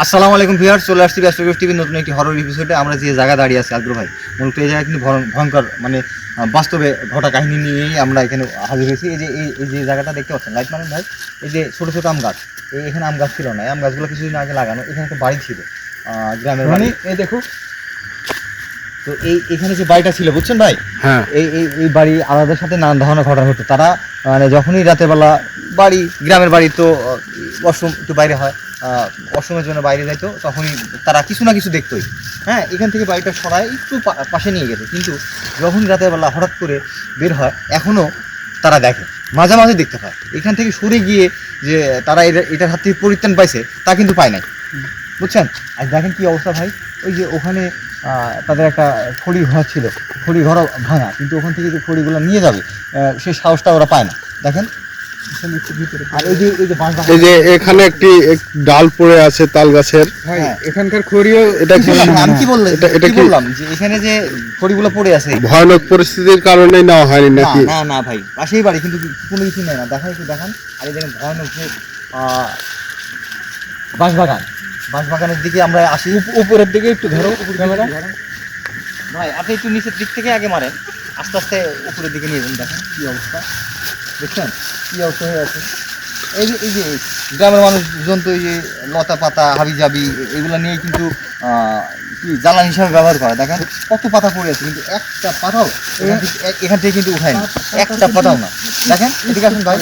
আসসালামু আলাইকুম ভিউয়ার্স, চলে আসছি ব্যস্ত টিভির নতুন একটি হরর এপিসোডে। আমরা যে জায়গায় দাঁড়িয়ে আছি আগ্রহ ভাই, মূলত এই জায়গায় কিন্তু ভয়ঙ্কর মানে বাস্তবে ঘটা কাহিনী নিয়েই আমরা এখানে হাজির হয়েছি। এই যে জায়গাটা দেখতে পাচ্ছেন, লাইট মানেন ভাই, এই যে ছোটো ছোটো আম গাছ, এখানে আম গাছ ছিল না, এই আম গাছগুলো কিছুদিন আগে লাগানো। এখানে একটা বাড়ি ছিল, গ্রামের বাড়ি। এই দেখো, তো এখানে যে বাড়িটা ছিল বুঝছেন ভাই, হ্যাঁ, এই বাড়ি আলাদার সাথে নানান ধরনের ঘটনা হতো। তারা মানে যখনই রাতের বেলা বাড়ি, গ্রামের বাড়ি তো ওয়াশরুম একটু বাইরে হয়, ওয়াশরুমের জন্য বাইরে যাইতো, তখনই তারা কিছু না কিছু দেখতোই। হ্যাঁ, এখান থেকে বাড়িটা সরাই একটু পাশে নিয়ে গেছে, কিন্তু যখনই রাতের বেলা হঠাৎ করে বের হয়, এখনও তারা দেখে, মাঝে মাঝে দেখতে পায়। এখান থেকে সরে গিয়ে যে তারা এটার হাত থেকে পরিত্রাণ পাইছে তা কিন্তু পায় নাই, বুঝছেন। আর দেখেন কি অবস্থা ভাই, ওই যে ওখানে তাদের একটা খড়ি ঘর ছিল, খড়ি ঘরও ভাঙা, কিন্তু ওখান থেকে যে খড়িগুলো নিয়ে যাবে সেই সাহসটা ওরা পায় না। দেখেন, আর এই যে বাঁশ, এই যে এখানে একটি ডাল পড়ে আছে তাল গাছের। এখানকার খড়িও এটা কি আমি কি বললাম, এটা কি বললাম যে এখানে যে খড়িগুলো পড়ে আছে, ভয়ানক পরিস্থিতির কারণে নেওয়া হয়নি নাকি? না না ভাই, পাশেই বাড়ি, কিন্তু কোনো কিছু নেয় না। দেখান একটু দেখান। আর এই দেখেন ভয়ানক যে বাঁশবাগানের দিকে আমরা আসি, উপরের দিকে একটু ধরো, ক্যামেরা ভাই আপনি একটু নিচের দিক থেকে আগে মারেন, আস্তে আস্তে উপরের দিকে নিয়ে যান। দেখেন কী অবস্থা, দেখছেন কী অবস্থা হয়ে আছে। এই যে গ্রামের মানুষজন তো এই যে লতা পাতা হাবি জাবি এগুলো নিয়ে কিন্তু কি জ্বালানি হিসাবে ব্যবহার করে। দেখেন কত পাতা পড়ে আছে, কিন্তু একটা পাতাও এখান থেকে কিন্তু উঠায়নি, একটা পাতাও না। দেখেন এদিকে আসুন ভাই,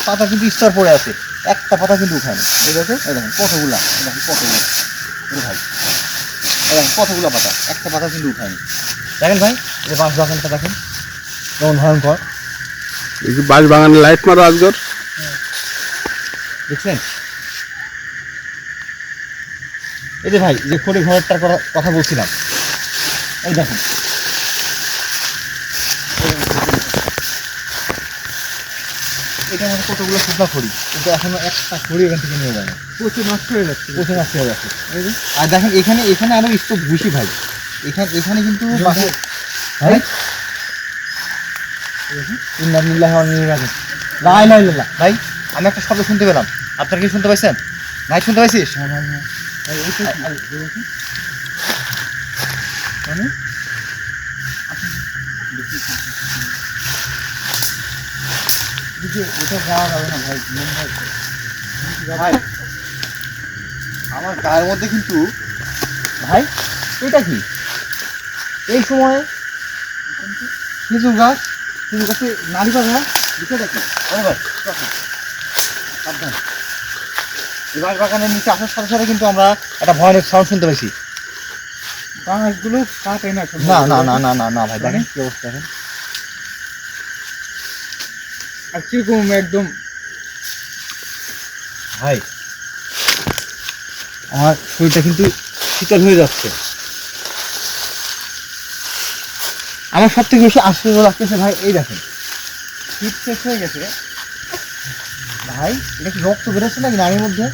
পাতা কিন্তু স্তর পড়ে আছে, একটা পাতা কিন্তু উঠায়নি। এই দেখেন কতগুলা, দেখেন কতগুলো ভাই, দেখেন কতগুলো পাতা, একটা পাতা কিন্তু উঠায়নি। দেখেন ভাই, এই বাঁশ বাগানটা দেখেন কেমন ভয়ঙ্কর, এই যে বাঁশ বাগানে লাইট মারো আজগর, দেখছেন। এই যে ভাই, যে খড়ি ঘরটার কথা বলছিলাম, এই দেখেন এটা মানে কতগুলো শুকনা খড়ি, কিন্তু এখনো একটা খড়ি এখান থেকে নিয়ে যায় না, প্রচুর নষ্ট হয়ে যাচ্ছে, প্রচুর নষ্ট হয়ে যাচ্ছে। আর দেখেন এখানে আরো স্তূপ ঘুষি ভাই, এখানে কিন্তু ভাই ভাই, আমি একটা শব্দ শুনতে পেলাম, আপনারা কি শুনতে পাইছেন? ভাই শুনতে পাইছিস? মানে ওটা যাওয়া যাবে না ভাই, ভাই আমার গায়ের মধ্যে কিন্তু ভাই, এটা কি এই সময়ে খেজুর গাছে নারী পাতা, বিষয়টা কি ভাই? সাবধান, এই বাঁশ বাগানের নিচে আসার সাথে সাথে কিন্তু আমরা একটা ভয়ানক সাউন্ড শুনতে পাইছি। বাঁশগুলো কাটে না, না না না না না না ভাই, দেখেন কি অবস্থা, দেখেন আর কিরকম একদম ভাই, আমার শরীরটা কিন্তু শীতল হয়ে যাচ্ছে। আমার সব থেকে বেশি আশ্চর্য লাগতেছে ভাই, এই দেখেন শীত শেষ হয়ে গেছে ভাই, এটা কি রক্ত বেরোচ্ছে নাকি নারীর মধ্যে?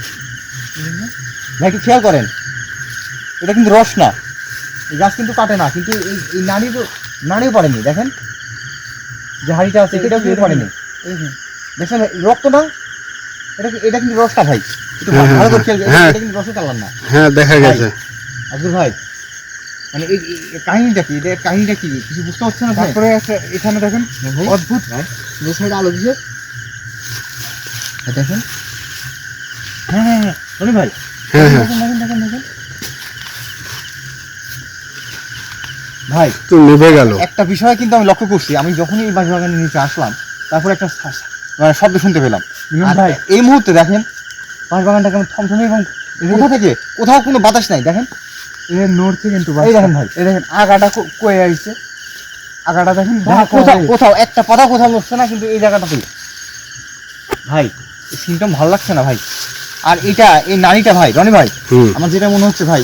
ভাই একটু খেয়াল করেন, এটা কিন্তু রস না, এই গাছ কিন্তু কাটে না, কিন্তু এই নাড়িও পারেনি। দেখেন যে হাড়িটা আছে এটাও কিন্তু পারেনি, দেখছেন রক্ত না, এটা কিন্তু রসটা ভাই, একটু ভালো করে খেয়াল, এটা কিন্তু রসের কালার না। হ্যাঁ, দেখা গেছে। আব্দুল ভাই, মানে এই কাহিনীটা কি, এটা কাহিনীটা কি কিছু বুঝতে পারছে না? তারপরে এখানে দেখেন অদ্ভুত ভাই, যে সাইডে আলো দিছে দেখেন। হ্যাঁ হ্যাঁ হ্যাঁ রনি ভাই, হ্যাঁ হ্যাঁ, দেখেন ভাই, তো নিভে গেল। একটা বিষয় কিন্তু আমি লক্ষ্য করছি, আমি যখনই এই বাঁশ বাগানের নিচে আসলাম, তারপরে একটা মানে শব্দ শুনতে পেলাম ভাই। এই মুহূর্তে দেখেন বাঁশ বাগানটা কেমন থমথমে, এবং কোথা থেকে কোথাও কোনো বাতাস নাই। দেখেন এর নড়ছে কিন্তু, এই দেখেন ভাই, এই দেখেন আগাটা কয়ে আসছে, আগাটা দেখেন কোথাও একটা পাতা কোথাও নড়ছে না, কিন্তু এই জায়গাটাতেই ভাই এই সিনটা ভালো লাগছে না ভাই। আর এই নারীটা ভাই, রনি ভাই, আমার যেটা মনে হচ্ছে ভাই,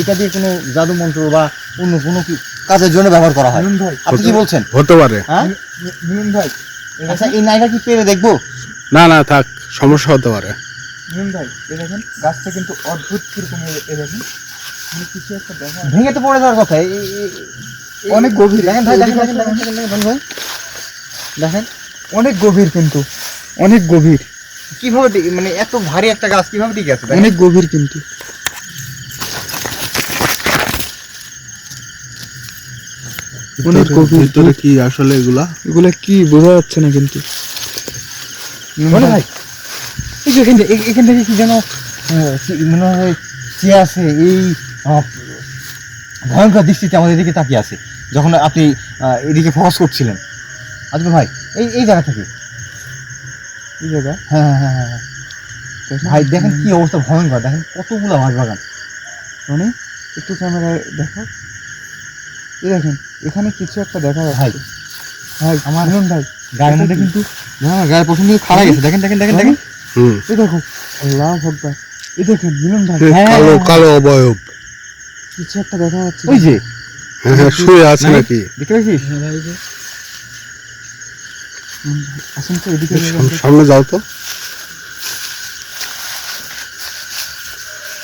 এটা দিয়ে কোনো জাদু মন্ত্র বা অন্য কোনো কি কাজের জন্য ব্যবহার করা হয়। ভাই আপনি কি বলছেন? হতে পারে। হ্যাঁ মিলন ভাই, আচ্ছা, এই নারীটা কি পেরে দেখবো? না না, থাক, সমস্যা হতে পারে। মিলন ভাই এই দেখেন গাছটা কিন্তু অদ্ভুত কিরকম, এই দেখেন কিছু একটা দেখা ভেঙে তো পড়ে যাওয়ার কথা, অনেক গভীর। দেখেন ভাই, দেখেন ভাই, দেখেন অনেক গভীর, কিন্তু অনেক গভীর। কিভাবে মানে এত ভারী একটা গাছ কিভাবে টিকে আছে? অনেক গভীর কিন্তু। অনেক গভীর। ভিতরে কি আসলে এগুলা? এগুলা কি বোঝা যাচ্ছে না কিন্তু। মনে ভাই এই যে এখান থেকে কি যেন মনে হয় চেয়ে আছে এই ভয়ঙ্কর দৃষ্টিতে আমাদের দিকে তাকিয়ে আছে যখন আপনি এদিকে ফোকাস করছিলেন। আজকে ভাই এই জায়গা থেকে এই জায়গা হ্যাঁ হ্যাঁ হ্যাঁ হ্যাঁ ভাই দেখেন কি অবস্থা ভয়ঙ্কর, দেখেন কতগুলো বাঁশবাগান। মানে একটু ক্যামেরায় দেখো, এই দেখেন এখানে কিছু একটা দেখা ভাই যাচ্ছে। ভাই আমার ভাই গায়ের মধ্যে কিন্তু আমার গায়ের পছন্দ কিন্তু খাড়া গেছে, দেখেন দেখেন দেখেন দেখেন এই দেখো, আল্লাহ আকবার, এই দেখেন মিলন ভাই কালো কালো অবয়ব। কিছু একটা দেখা যাচ্ছে। ওই যে হ্যাঁ হ্যাঁ, শুয়ে আছে নাই? নাকি? দেখতে পাচ্ছিস? আসেন তো এদিকে। সামনে যাও তো।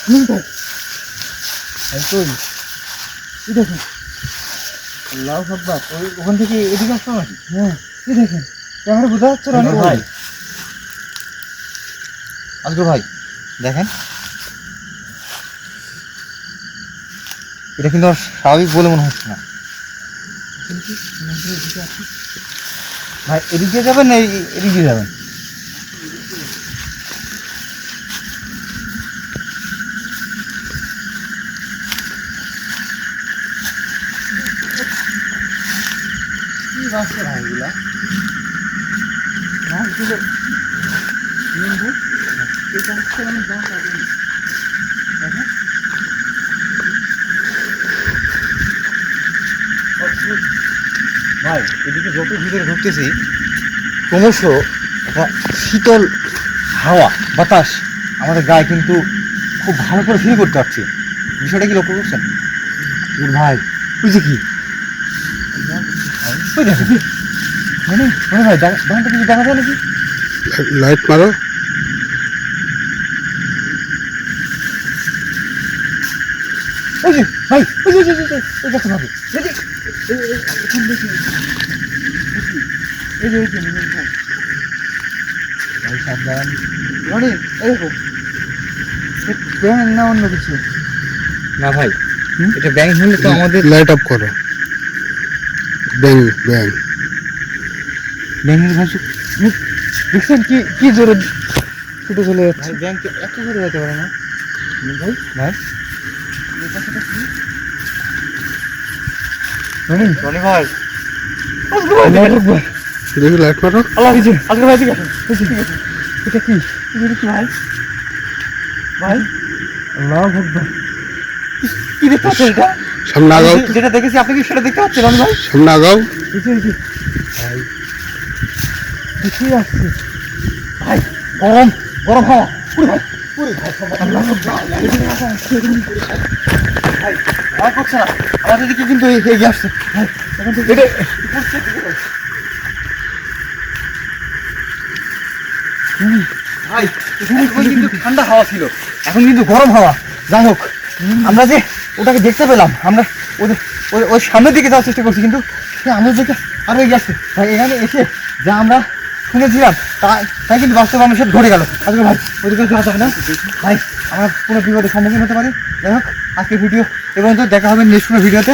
মিলন ভাই একদম, এই দেখেন আল্লাহ আকবার, ওখান থেকে এদিকে আসতো নাকি? হ্যাঁ এই দেখেন ক্যামেরা বোঝা যাচ্ছে না ভাই আজকে ভাই দেখেন এটা কিন্তু আর স্বাভাবিক বলে মনে হচ্ছে না। ভাই এদিক দিয়ে যাবেন না এদিক দিয়ে যাবেন? কি বাঁচছে ভাই এগুলা? মাছগুলো মিলন ভাই এই গাছটা আমি দাম পাবেন। দেখেন ভাই এদিকে যত ভিতরে ঢুকতেছি ক্রমশ একটা শীতল হাওয়া বাতাস আমাদের গায়ে কিন্তু খুব ভালো করে ফিল করতে পারছি। বিষয়টা কি লক্ষ্য করছেন? ভাই ওই যে কি ওই দেখেন মানে মানে ভাই দোকানটা কিছু দেখা যায় নাকি? লাইট মারো। ওই যে ভাই ওই যে ওই দেখতে পাবে এখন দেখি, এই যে মিলন ভাই ভাই সাবধান। মানে এই দেখো ব্যাং না অন্য কিছু। না ভাই এটা ব্যাংক হলে তো আমাদের লাইট অফ করো। ব্যাং ব্যাং। ব্যাংকের ভাই দেখছেন কি কি জোরে ছুটে চলে যাচ্ছে। ভাই ব্যাংক এত করে যেতে পারে না ভাই ভাই মানে রনি ভাই আল্লাহ আকবার, দেখি লাইট মারো। আল্লাহ এই যে আজকে ভাই দিকে এটা কি এটা কি ভাই ভাই আল্লাহ আকবার, কি দেখতে পাচ্ছেন এটা? সামনে আগাও তো। যেটা দেখেছি আপনি কি সেটা দেখতে পাচ্ছেন রনি ভাই? সামনে আগাও। এই যে ভাই কি আসছে ভাই গরম গরম হাওয়া পুরো ভাই পুরো ভাই আল্লাহ আকবার, এদিকে আসা ভাই ভয় করছে না আমাদের দিকে কিন্তু এগিয়ে আসছে ভাই এখন থেকে এটা ভাই এখানে ওই কিন্তু ঠান্ডা হাওয়া ছিল এখন কিন্তু গরম হাওয়া। যাই হোক আমরা যে ওটাকে দেখতে পেলাম আমরা ওদের ওই সামনের দিকে যাওয়ার চেষ্টা করছি কিন্তু সে আমাদের দিকে আরো এগিয়ে আসছে ভাই। এখানে এসে যা আমরা শুনেছিলাম তাই কিন্তু বাস্তবে আমার সাথে ঘটে গেল। আজকে ভাই ওদিকে যাওয়া যাবে না ভাই, আমরা কোনো বিপদের সম্মুখীন হতে পারি। যাই হোক আজকের ভিডিও এবং দেখা হবে নেক্সট কোনো ভিডিওতে।